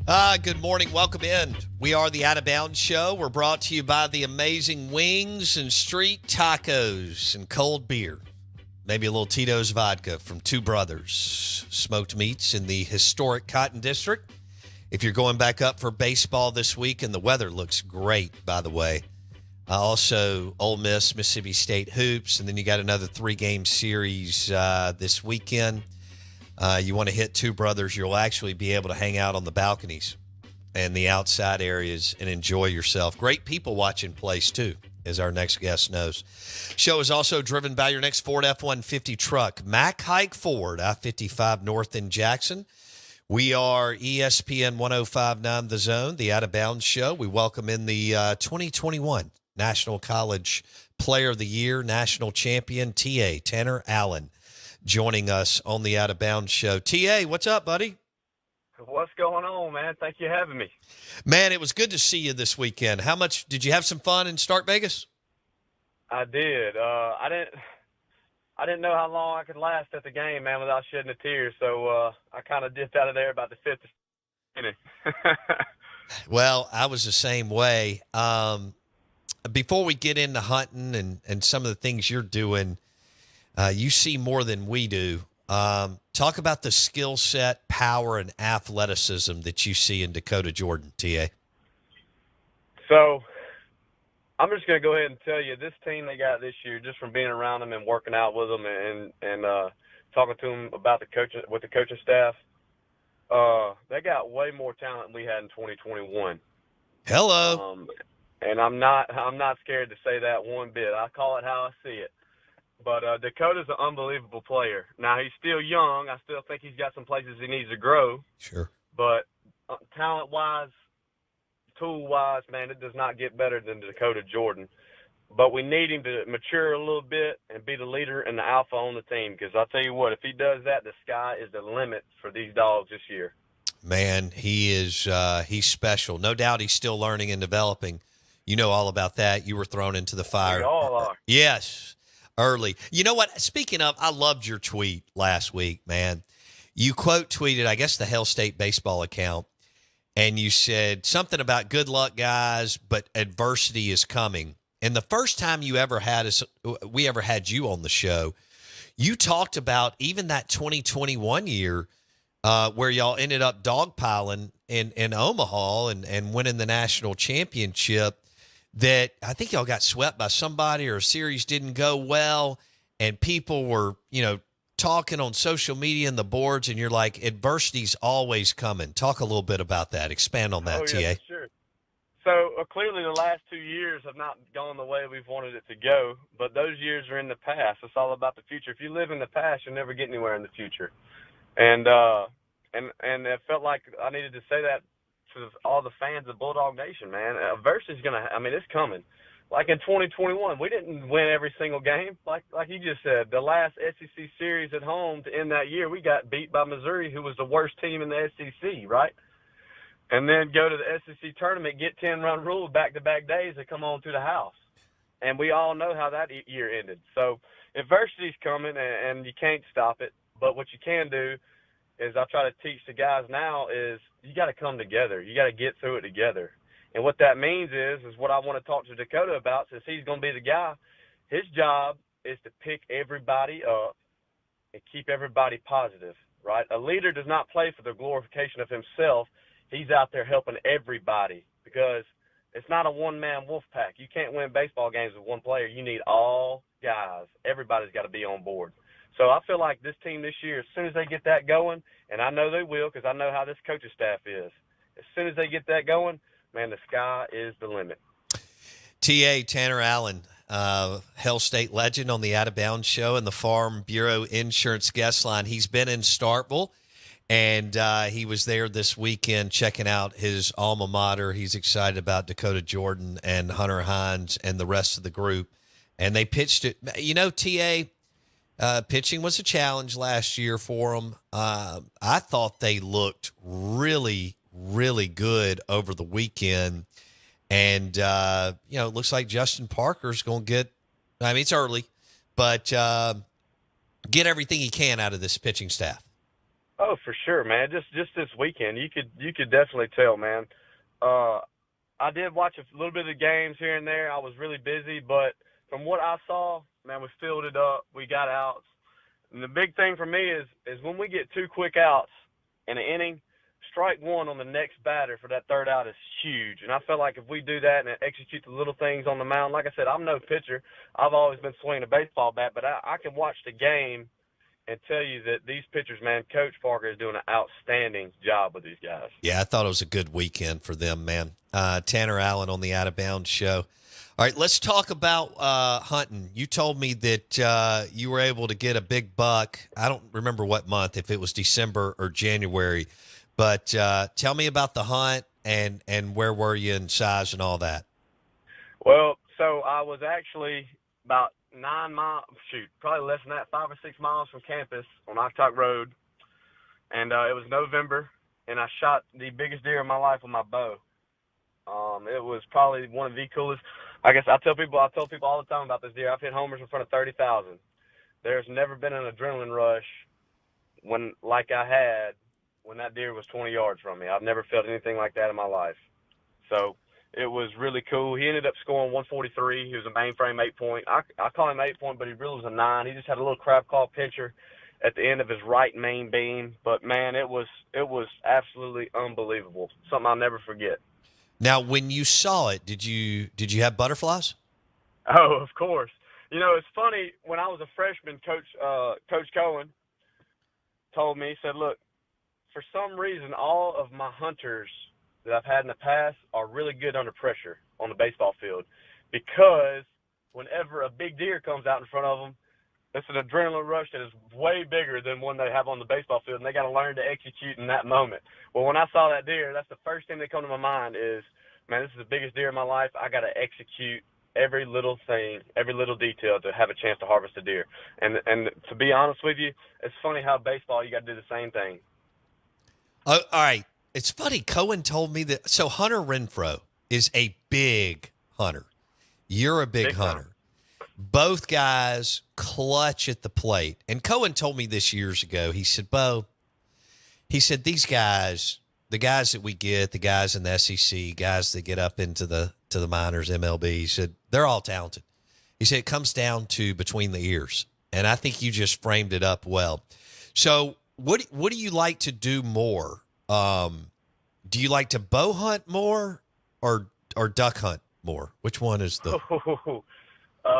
Good morning. Welcome in. We are the Out of Bounds Show. We're brought to you by the amazing wings and street tacos and cold beer. Maybe a little Tito's vodka from Two Brothers Smoked Meats in the historic Cotton District. If you're going back up for baseball this week, and the weather looks great, by the way. Also, Ole Miss, Mississippi State hoops, and then you got another 3-game series this weekend. You want to hit Two Brothers, you'll actually be able to hang out on the balconies and the outside areas and enjoy yourself. Great people watching place, too, as our next guest knows. Show is also driven by your next Ford F-150 truck, Mack Hike Ford, I-55 North in Jackson. We are ESPN 105.9 The Zone, the Out of Bounds Show. We welcome in the 2021 National College Player of the Year, National Champion, T.A. Tanner Allen, joining us on the Out of Bounds Show. T.A., what's up, buddy? What's going on, man? Thank you for having me. Man, it was good to see you this weekend. How much did you have some fun in Stark Vegas? I did. I didn't know how long I could last at the game, man, without shedding a tear. So I kind of dipped out of there about the fifth inning. Well, I was the same way. Before we get into hunting and some of the things you're doing, you see more than we do. Talk about the skill set, power, and athleticism that you see in Dakota Jordan, T.A. So I'm just going to go ahead and tell you, this team they got this year, just from being around them and working out with them and talking to them about with the coaching staff, they got way more talent than we had in 2021. Hello. And I'm not scared to say that one bit. I call it how I see it. But Dakota's an unbelievable player. Now, he's still young. I still think he's got some places he needs to grow. Sure. But talent-wise, tool-wise, man, it does not get better than Dakota Jordan. But we need him to mature a little bit and be the leader and the alpha on the team. Because I'll tell you what, if he does that, the sky is the limit for these dogs this year. Man, he is he's special. No doubt he's still learning and developing. You know all about that. You were thrown into the fire. We all are. Yes. Early. You know what? Speaking of, I loved your tweet last week, man. You quote tweeted, I guess, the Hell State baseball account, and you said something about good luck, guys, but adversity is coming. And the first time we ever had you on the show, you talked about even that 2021 year where y'all ended up dogpiling in Omaha and winning the national championship. That I think y'all got swept by somebody or a series didn't go well, and people were, talking on social media and the boards, and you're like, adversity's always coming. Talk a little bit about that. Expand on that, yeah, T.A. Sure. So clearly the last 2 years have not gone the way we've wanted it to go, but those years are in the past. It's all about the future. If you live in the past, you'll never get anywhere in the future. And it felt like I needed to say that to all the fans of Bulldog Nation, man. Adversity's it's coming. Like in 2021, we didn't win every single game. Like you just said, the last SEC series at home to end that year, we got beat by Missouri, who was the worst team in the SEC, right? And then go to the SEC tournament, get 10-run rule back-to-back days to come on to the house. And we all know how that year ended. So adversity's coming, and you can't stop it. But what you can do is I try to teach the guys now is you got to come together. You got to get through it together. And what that means is what I want to talk to Dakota about, since he's going to be the guy. His job is to pick everybody up and keep everybody positive, right? A leader does not play for the glorification of himself. He's out there helping everybody because it's not a one-man wolf pack. You can't win baseball games with one player. You need all guys. Everybody's got to be on board. So I feel like this team this year, as soon as they get that going, and I know they will because I know how this coaching staff is, as soon as they get that going, man, the sky is the limit. T.A. Tanner Allen, Hell State legend on the Out of Bounds Show and the Farm Bureau Insurance guest line. He's been in Starkville, and he was there this weekend checking out his alma mater. He's excited about Dakota Jordan and Hunter Hines and the rest of the group. And they pitched it. T.A., pitching was a challenge last year for them. I thought they looked really, really good over the weekend. And, it looks like Justin Parker's going to get – it's early, but get everything he can out of this pitching staff. Oh, for sure, man. Just this weekend, you could definitely tell, man. Uh, I did watch a little bit of the games here and there. I was really busy, but from what I saw, man, we filled it up. We got outs. And the big thing for me is when we get two quick outs in an inning, strike one on the next batter for that third out is huge. And I felt like if we do that and execute the little things on the mound, like I said, I'm no pitcher. I've always been swinging a baseball bat, but I can watch the game and tell you that these pitchers, man, Coach Parker is doing an outstanding job with these guys. Yeah, I thought it was a good weekend for them, man. Tanner Allen on the Out of Bounds show. All right, let's talk about hunting. You told me that you were able to get a big buck. I don't remember what month, if it was December or January, but tell me about the hunt and where were you in size and all that. Well, so I was actually about probably less than that, 5 or 6 miles from campus on Octok Road, and it was November, and I shot the biggest deer of my life with my bow. It was probably one of the coolest. I guess I tell people all the time about this deer. I've hit homers in front of 30,000. There's never been an adrenaline rush like I had when that deer was 20 yards from me. I've never felt anything like that in my life. So it was really cool. He ended up scoring 143. He was a mainframe 8-point. I call him 8-point, but he really was a 9. He just had a little crab claw pincher at the end of his right main beam. But man, it was absolutely unbelievable. Something I'll never forget. Now, when you saw it, did you have butterflies? Oh, of course. You know, it's funny. When I was a freshman, Coach Cohen told me, he said, look, for some reason, all of my hunters that I've had in the past are really good under pressure on the baseball field, because whenever a big deer comes out in front of them, it's an adrenaline rush that is way bigger than one they have on the baseball field, and they got to learn to execute in that moment. Well, when I saw that deer, that's the first thing that come to my mind is, man, this is the biggest deer in my life. I got to execute every little thing, every little detail to have a chance to harvest a deer. And to be honest with you, it's funny how baseball, you got to do the same thing. Oh, all right. It's funny. Cohen told me that. So Hunter Renfroe is a big hunter. You're a big hunter. Both guys clutch at the plate. And Cohen told me this years ago. He said, Bo, these guys, the guys that we get, the guys in the SEC, guys that get up into the minors, MLB, he said, they're all talented. He said, it comes down to between the ears. And I think you just framed it up well. So what do you like to do more? Do you like to bow hunt more or duck hunt more? Which one is the?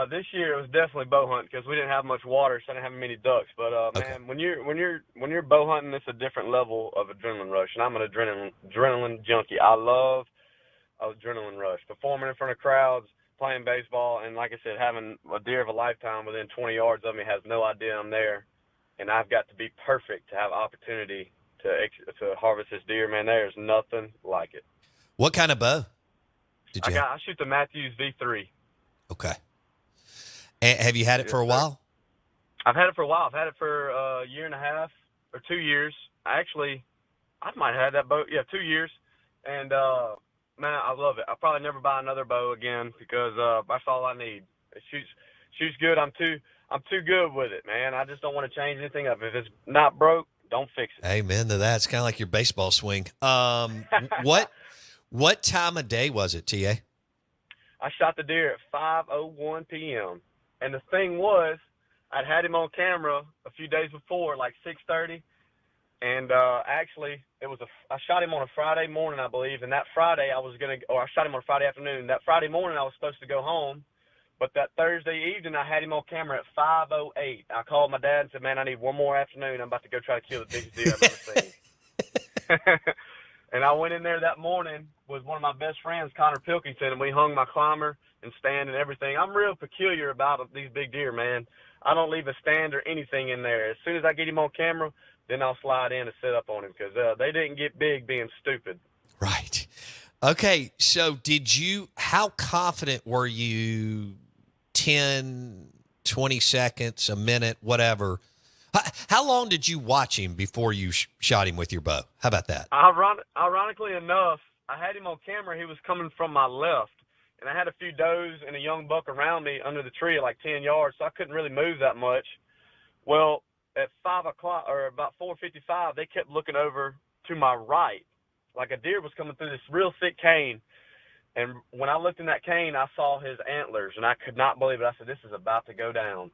This year it was definitely bow hunt because we didn't have much water, so I didn't have many ducks. But Okay. man, when you're bow hunting, it's a different level of adrenaline rush, and I'm an adrenaline junkie. I love adrenaline rush, performing in front of crowds, playing baseball, and like I said, having a deer of a lifetime within 20 yards of me has no idea I'm there, and I've got to be perfect to have opportunity to harvest this deer. Man, there's nothing like it. What kind of bow did you have? I shoot the Matthews V3. Okay. And have you had it for a while? I've had it for a while. I've had it for a year and a half or 2 years. I might have had that bow. Yeah, 2 years. And, man, I love it. I'll probably never buy another bow again because that's all I need. It shoots good. I'm too good with it, man. I just don't want to change anything up. If it's not broke, don't fix it. Amen to that. It's kind of like your baseball swing. What time of day was it, TA? I shot the deer at 5:01 p.m. And the thing was, I'd had him on camera a few days before, like 6:30. And actually, I shot him on a Friday morning, I believe. And that Friday, I shot him on a Friday afternoon. That Friday morning, I was supposed to go home. But that Thursday evening, I had him on camera at 5:08. I called my dad and said, man, I need one more afternoon. I'm about to go try to kill the biggest deer I've ever seen. And I went in there that morning with one of my best friends, Connor Pilkington, and we hung my climber and stand and everything. I'm real peculiar about these big deer, man. I don't leave a stand or anything in there. As soon as I get him on camera, then I'll slide in and set up on him because they didn't get big being stupid. Right. Okay, so how confident were you 10, 20 seconds, a minute, whatever? How long did you watch him before you shot him with your bow? How about that? Ironically enough, I had him on camera. He was coming from my left, and I had a few does and a young buck around me under the tree at like 10 yards, so I couldn't really move that much. Well, at 5 o'clock or about 4:55, they kept looking over to my right, like a deer was coming through this real thick cane. And when I looked in that cane, I saw his antlers, and I could not believe it. I said, "This is about to go down."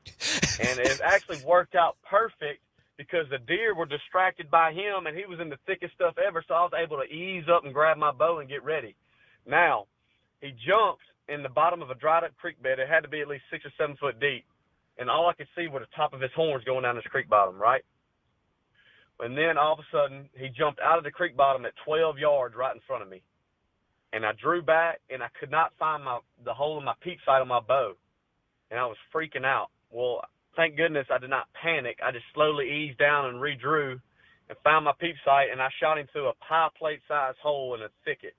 And it actually worked out perfect because the deer were distracted by him, and he was in the thickest stuff ever, so I was able to ease up and grab my bow and get ready. Now, he jumped in the bottom of a dried-up creek bed. It had to be at least 6 or 7 foot deep, and all I could see were the top of his horns going down this creek bottom, right? And then all of a sudden, he jumped out of the creek bottom at 12 yards right in front of me. And I drew back, and I could not find the hole in my peep sight on my bow. And I was freaking out. Well, thank goodness I did not panic. I just slowly eased down and redrew and found my peep sight, and I shot him through a pie plate-sized hole in a thicket.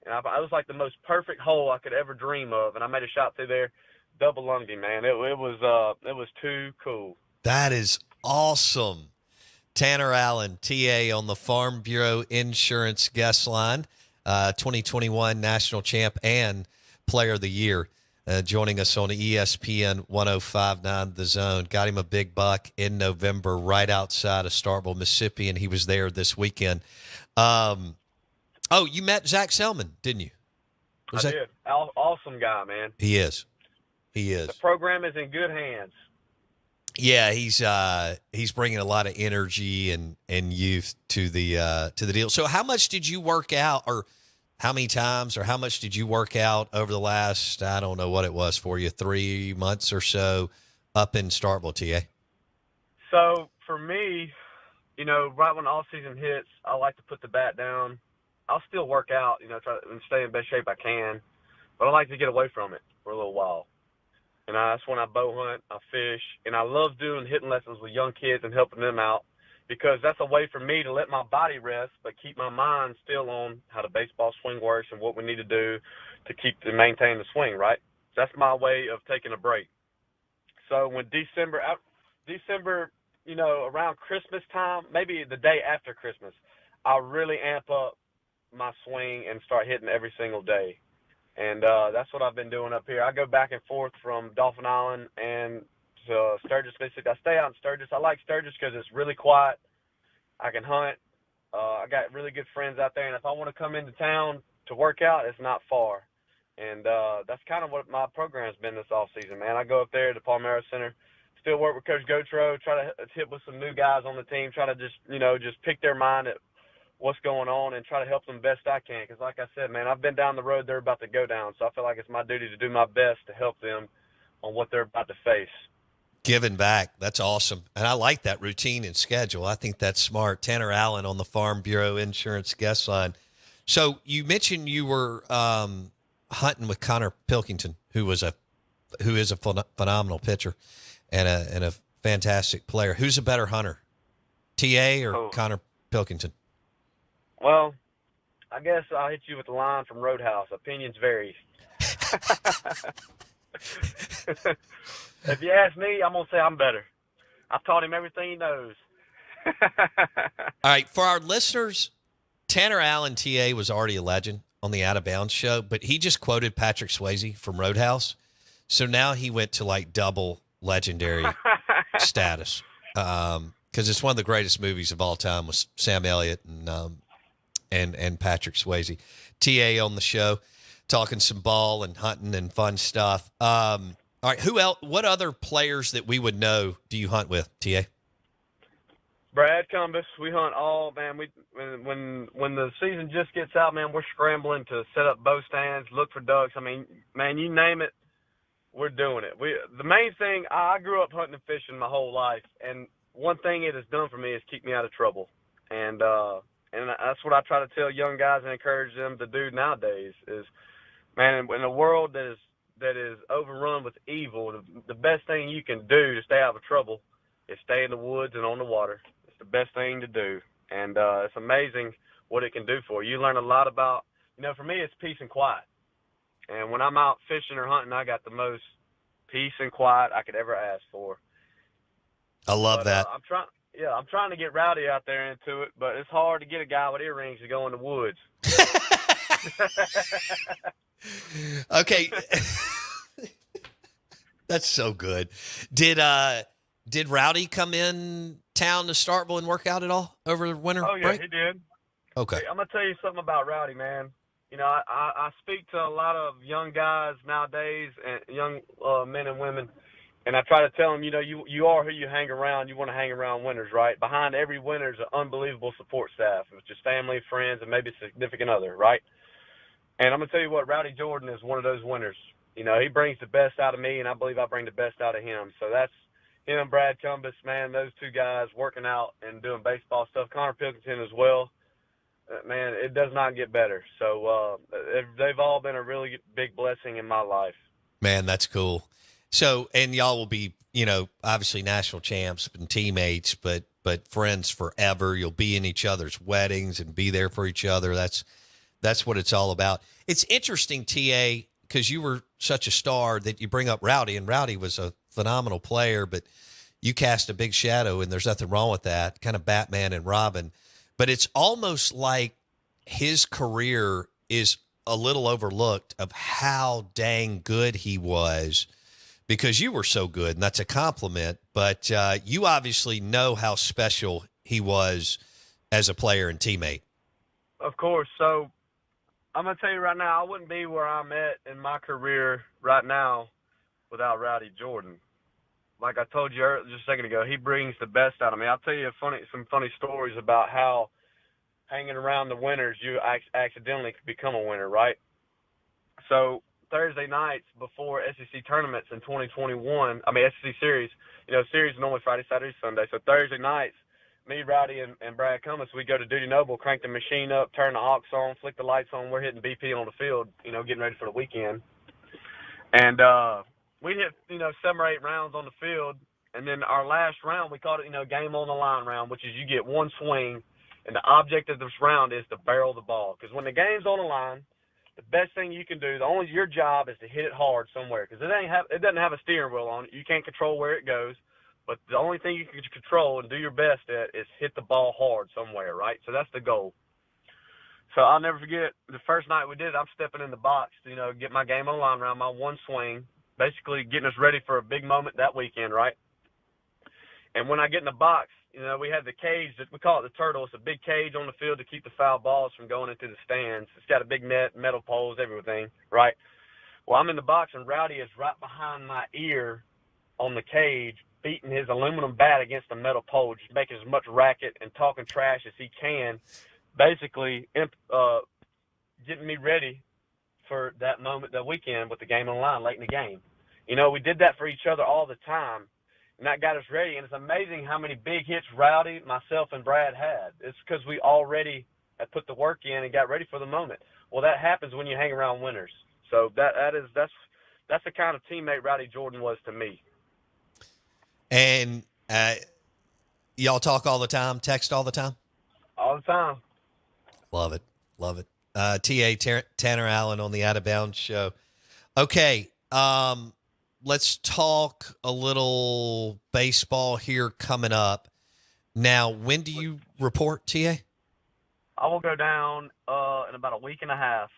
And it was like the most perfect hole I could ever dream of. And I made a shot through there, double lunged him, man. It was too cool. That is awesome. Tanner Allen, TA on the Farm Bureau Insurance guest line. 2021 National Champ and Player of the Year, joining us on ESPN 105.9 The Zone. Got him a big buck in November right outside of Starkville, Mississippi, and he was there this weekend. You met Zach Selman, didn't you? I did. Awesome guy, man. He is. The program is in good hands. Yeah, he's bringing a lot of energy and youth to the deal. So how much did you work out, or how many times, or how much did you work out over the last, I don't know what it was for you, 3 months or so up in Starkville, TA? So for me, right when all season hits, I like to put the bat down. I'll still work out, try and stay in best shape I can, but I like to get away from it for a little while. And that's when I bow hunt, I fish, and I love doing hitting lessons with young kids and helping them out, because that's a way for me to let my body rest but keep my mind still on how the baseball swing works and what we need to do to maintain the swing, right? That's my way of taking a break. So when December, around Christmas time, maybe the day after Christmas, I really amp up my swing and start hitting every single day. And that's what I've been doing up here. I go back and forth from Dolphin Island and to Sturgis, Mississippi. I stay out in Sturgis. I like Sturgis because it's really quiet. I can hunt. I got really good friends out there. And if I want to come into town to work out, it's not far. And that's kind of what my program's been this offseason, man. I go up there to Palmera Center, still work with Coach Gotro, try to hit with some new guys on the team, try to just pick their mind at what's going on and try to help them best I can. Because like I said, man, I've been down the road they're about to go down, so I feel like it's my duty to do my best to help them on what they're about to face. Giving back. That's awesome. And I like that routine and schedule. I think that's smart. Tanner Allen on the Farm Bureau Insurance guest line. So you mentioned you were hunting with Connor Pilkington, who is a phenomenal pitcher and a fantastic player. Who's a better hunter, TA or Connor Pilkington? Well, I guess I'll hit you with the line from Roadhouse. Opinions vary. If you ask me, I'm going to say I'm better. I've taught him everything he knows. All right. For our listeners, Tanner Allen, TA, was already a legend on the Out of Bounds show, but he just quoted Patrick Swayze from Roadhouse. So now he went to like double legendary status. Because it's one of the greatest movies of all time with Sam Elliott and Patrick Swayze. TA on the show, talking some ball and hunting and fun stuff. All right, who else? What other players that we would know do you hunt with, TA? Brad Cumbus. We hunt all, man. When the season just gets out, man, we're scrambling to set up bow stands, look for ducks. I mean, man, you name it, we're doing it. The main thing, I grew up hunting and fishing my whole life, and one thing it has done for me is keep me out of trouble. And that's what I try to tell young guys and encourage them to do nowadays is, man, in a world that is overrun with evil, the best thing you can do to stay out of trouble is stay in the woods and on the water. It's the best thing to do. And it's amazing what it can do for you. You learn a lot about, for me, it's peace and quiet. And when I'm out fishing or hunting, I got the most peace and quiet I could ever ask for. I love that. I'm trying to get rowdy out there into it, but it's hard to get a guy with earrings to go in the woods. Okay. That's so good. Did Rowdy come in town to Starkville and work out at all over the winter Oh, yeah, break? he did. Okay. Hey, I'm going to tell you something about Rowdy, man. You know, I speak to a lot of young guys nowadays and young men and women, and I try to tell them, you know, you are who you hang around. You want to hang around winners, right? Behind every winner is an unbelievable support staff. It's just family, friends, and maybe a significant other, right? And I'm going to tell you what, Rowdy Jordan is one of those winners. You know, he brings the best out of me, and I believe I bring the best out of him. So that's him and Brad Cumbus, man, those two guys working out and doing baseball stuff. Connor Pilkington as well. Man, it does not get better. So they've all been a really big blessing in my life. Man, that's cool. So, and y'all will be, you know, obviously national champs and teammates, but friends forever. You'll be in each other's weddings and be there for each other. That's what it's all about. It's interesting, TA, because you were such a star that you bring up Rowdy, and Rowdy was a phenomenal player, but you cast a big shadow, and there's nothing wrong with that, kind of Batman and Robin. But it's almost like his career is a little overlooked of how dang good he was, because you were so good, and that's a compliment. But you obviously know how special he was as a player and teammate. Of course. So I'm going to tell you right now, I wouldn't be where I'm at in my career right now without Rowdy Jordan. Like I told you just a second ago, he brings the best out of me. I'll tell you some funny stories about how hanging around the winners, you accidentally could become a winner, right? So Thursday nights before SEC tournaments in 2021, SEC series, you know, series is normally Friday, Saturday, Sunday. So Thursday nights, me, Rowdy, and Brad Cumbus, we go to Duty Noble, crank the machine up, turn the aux on, flick the lights on. We're hitting BP on the field, you know, getting ready for the weekend. And we hit, you know, 7 or 8 rounds on the field. And then our last round, we called it, you know, game on the line round, which is you get one swing. And the object of this round is to barrel the ball. Because when the game's on the line, the best thing you can do, your job is to hit it hard somewhere. Because it doesn't have a steering wheel on it. You can't control where it goes. But the only thing you can control and do your best at is hit the ball hard somewhere, right? So that's the goal. So I'll never forget the first night we did it, I'm stepping in the box to, you know, get my game on the line around my one swing, basically getting us ready for a big moment that weekend, right? And when I get in the box, you know, we have the cage, we call it the turtle. It's a big cage on the field to keep the foul balls from going into the stands. It's got a big net, metal poles, everything, right? Well, I'm in the box, and Rowdy is right behind my ear on the cage, beating his aluminum bat against the metal pole, just making as much racket and talking trash as he can, basically getting me ready for that moment, that weekend with the game on the line late in the game. You know, we did that for each other all the time, and that got us ready. And it's amazing how many big hits Rowdy, myself, and Brad had. It's because we already had put the work in and got ready for the moment. Well, that happens when you hang around winners. So that's the kind of teammate Rowdy Jordan was to me. And y'all talk all the time, text all the time? All the time. Love it. Love it. Tanner Allen on the Out of Bounds show. Okay. Let's talk a little baseball here coming up. Now, when do you report, TA? I will go down in about a week and a half.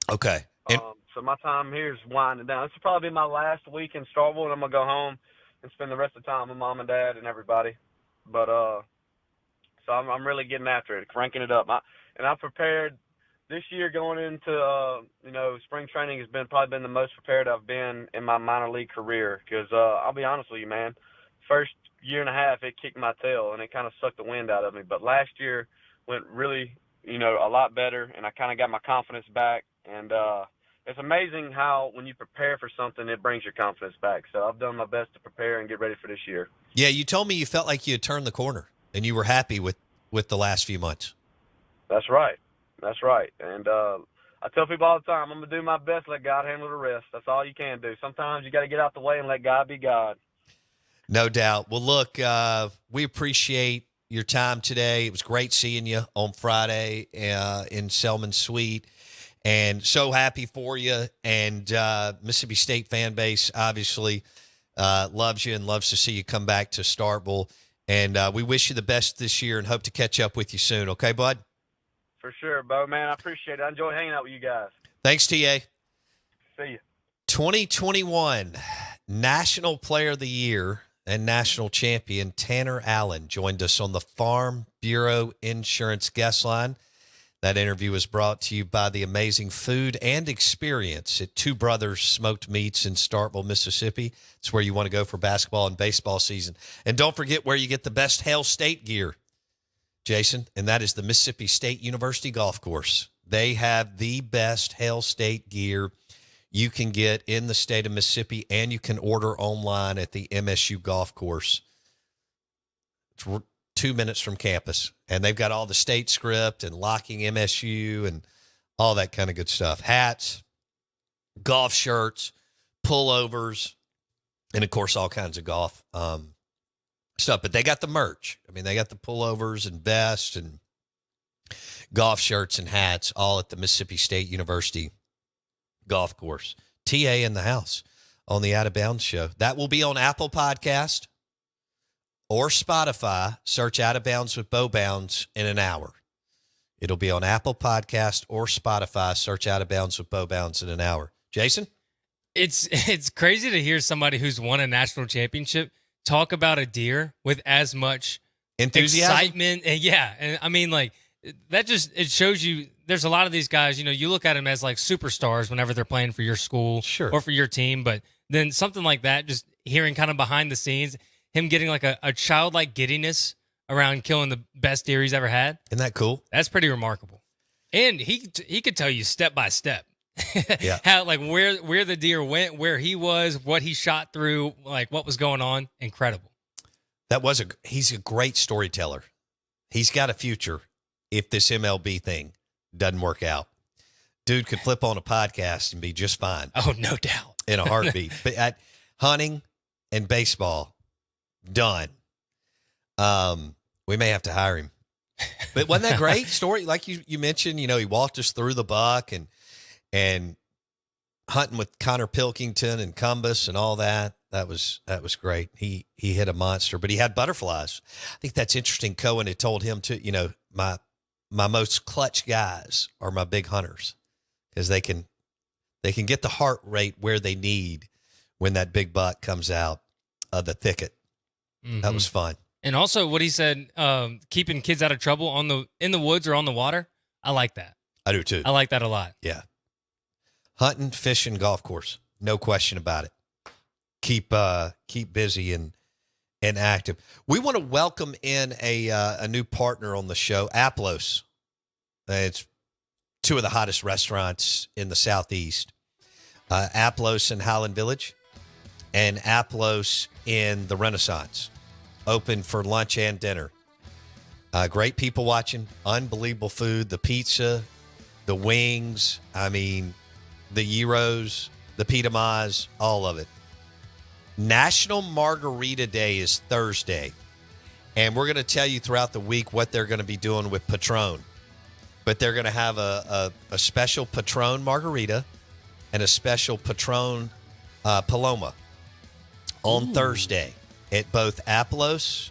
Okay. So my time here is winding down. This will probably be my last week in Starkville, and I'm going to go home and spend the rest of the time with Mom and Dad and everybody. But so I'm really getting after it, cranking it up. I'm prepared this year going into, you know, spring training has probably been the most prepared I've been in my minor league career. Because I'll be honest with you, man, first year and a half it kicked my tail and it kind of sucked the wind out of me. But last year went really, you know, a lot better, and I kind of got my confidence back. And it's amazing how when you prepare for something, it brings your confidence back. So I've done my best to prepare and get ready for this year. Yeah, you told me you felt like you had turned the corner and you were happy with the last few months. That's right. That's right. And I tell people all the time, I'm going to do my best, let God handle the rest. That's all you can do. Sometimes you got to get out the way and let God be God. No doubt. Well, look, we appreciate your time today. It was great seeing you on Friday in Selman Suite. And so happy for you. And Mississippi State fan base obviously loves you and loves to see you come back to Starkville. And we wish you the best this year and hope to catch up with you soon. Okay, bud? For sure, Bo, man. I appreciate it. I enjoy hanging out with you guys. Thanks, TA. See you. 2021 National Player of the Year and national champion Tanner Allen joined us on the Farm Bureau Insurance guest line. That interview was brought to you by the amazing food and experience at Two Brothers Smoked Meats in Starkville, Mississippi. It's where you want to go for basketball and baseball season. And don't forget where you get the best Hail State gear, Jayson, and that is the Mississippi State University Golf Course. They have the best Hail State gear you can get in the state of Mississippi, and you can order online at the MSU Golf Course. It's 2 minutes from campus, and they've got all the state script and locking MSU and all that kind of good stuff. Hats, golf shirts, pullovers, and, of course, all kinds of golf stuff. But they got the merch. I mean, they got the pullovers and vests and golf shirts and hats all at the Mississippi State University Golf Course. TA in the house on the Out of Bounds show. That will be on Apple Podcast or Spotify. Search Out of Bounds with Bo Bounds in an hour. It'll be on Apple Podcast or Spotify. Search Out of Bounds with Bo Bounds in an hour. Jayson? It's crazy to hear somebody who's won a national championship talk about a deer with as much enthusiasm, excitement. And yeah. And I mean, like, that just, it shows you there's a lot of these guys, you know, you look at them as like superstars whenever they're playing for your school or for your team. But then something like that, just hearing kind of behind the scenes, him getting like a childlike giddiness around killing the best deer he's ever had. Isn't that cool? That's pretty remarkable. And he could tell you step by step. Yeah. How, like, where the deer went, where he was, what he shot through, like what was going on. Incredible. He's a great storyteller. He's got a future if this MLB thing doesn't work out. Dude could flip on a podcast and be just fine. Oh, no doubt. In a heartbeat. But at hunting and baseball, done. We may have to hire him. But wasn't that great story? Like you mentioned, you know, he walked us through the buck and hunting with Connor Pilkington and Cumbus and all that. That was great. He hit a monster, but he had butterflies. I think that's interesting. Cohen had told him to, you know, my most clutch guys are my big hunters because they can get the heart rate where they need when that big buck comes out of the thicket. Mm-hmm. That was fun. And also what he said, keeping kids out of trouble in the woods or on the water. I like that. I do too. I like that a lot. Yeah. Hunting, fishing, golf course. No question about it. Keep busy and active. We want to welcome in a new partner on the show, Aplos. It's two of the hottest restaurants in the Southeast. Aplos in Highland Village and Aplos in the Renaissance. Open for lunch and dinner. Great people watching. Unbelievable food. The pizza, the wings, I mean, the gyros, the pita mas, all of it. National Margarita Day is Thursday, and we're going to tell you throughout the week what they're going to be doing with Patron. But they're going to have a special Patron Margarita and a special Patron Paloma on Thursday at both Aplos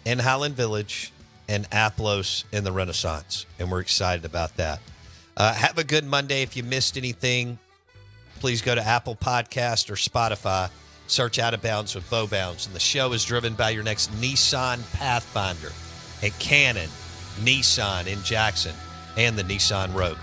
in Highland Village and Aplos in the Renaissance, and we're excited about that. Have a good Monday. If you missed anything, please go to Apple Podcast or Spotify. Search Out of Bounds with Bo Bounds. And the show is driven by your next Nissan Pathfinder at Cannon, Nissan in Jackson, and the Nissan Rogue.